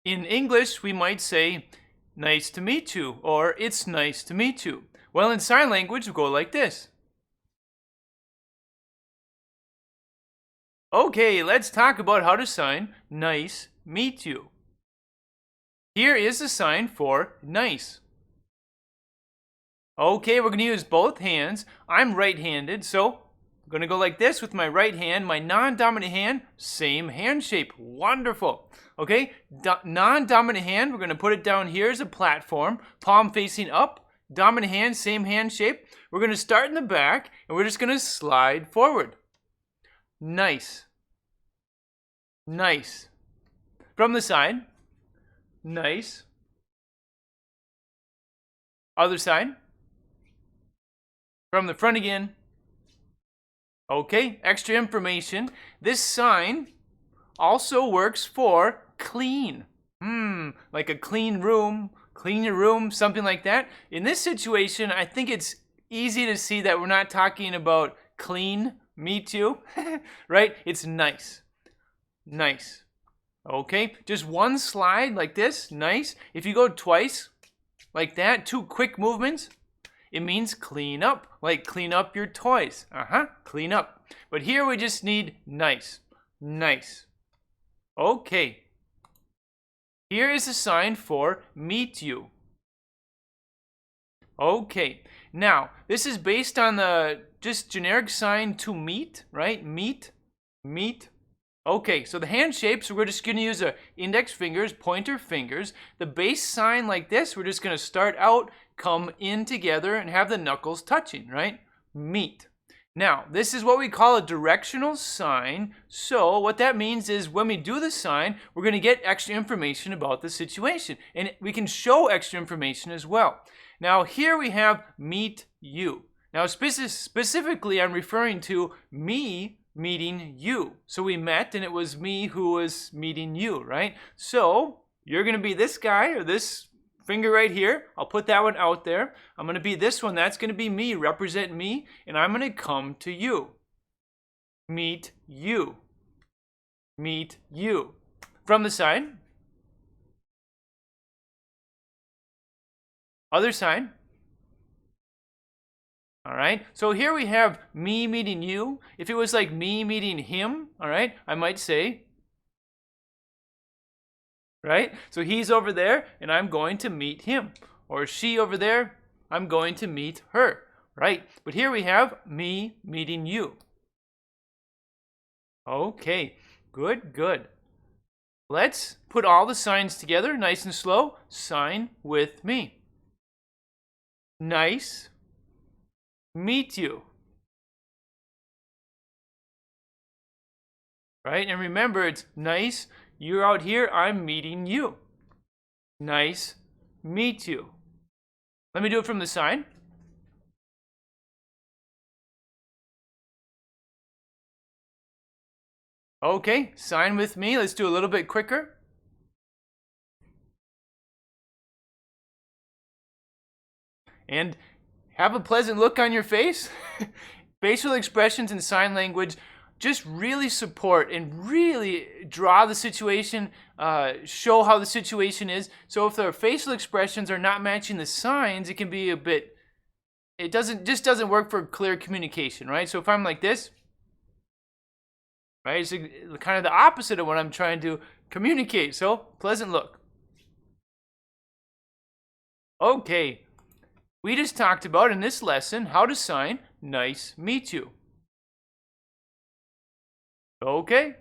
In English, we might say, nice to meet you, or it's nice to meet you. Well, in sign language, we go like this. Okay, let's talk about how to sign nice meet you. Here is the sign for nice. Okay, we're going to use both hands. I'm right-handed, so I'm going to go like this with my right hand. My non-dominant hand, same hand shape. Wonderful. Okay, non-dominant hand, we're going to put it down here as a platform, palm facing up. Dominant hand, same hand shape. We're going to start in the back, and we're just going to slide forward. Nice. Nice. From the side. Nice. Other side. From the front again. Okay, extra information. This sign also works for clean. Like a clean room, clean your room, something like that. In this situation, I think it's easy to see that we're not talking about clean, meet you, right? It's nice. Nice. Okay, just one slide like this, nice. If you go twice, like that, 2 quick movements, it means clean up, like clean up your toys. Clean up. But here we just need nice. Nice. Okay. Here is a sign for meet you. Okay. Now, this is based on the just generic sign to meet, right? Meet. Meet. Okay, so the hand shapes, we're just going to use index fingers, pointer fingers. The base sign like this, we're just going to start out, come in together, and have the knuckles touching, right? Meet. Now, this is what we call a directional sign. So what that means is when we do the sign, we're going to get extra information about the situation. And we can show extra information as well. Now, here we have meet you. Now, specifically, I'm referring to me meeting you. So we met and it was me who was meeting you, right? So you're going to be this guy or this finger right here. I'll put that one out there. I'm going to be this one. That's going to be me, represent me, and I'm going to come to you. Meet you. Meet you. From the side. Other side. All right, so here we have me meeting you. If it was like me meeting him, all right, I might say, right? So he's over there and I'm going to meet him. Or she over there, I'm going to meet her, right? But here we have me meeting you. Okay, good, good. Let's put all the signs together, nice and slow. Sign with me. Nice. Meet you. Right? And remember, it's nice. You're out here. I'm meeting you. Nice. Meet you. Let me do it from the side. Okay, sign with me. Let's do a little bit quicker. And have a pleasant look on your face. Facial expressions and sign language just really support and really draw the situation, show how the situation is. So if the facial expressions are not matching the signs, it can be a bit, it just doesn't work for clear communication, right? So if I'm like this, right, it's kind of the opposite of what I'm trying to communicate. So pleasant look. Okay. We just talked about in this lesson how to sign nice meet you. Okay.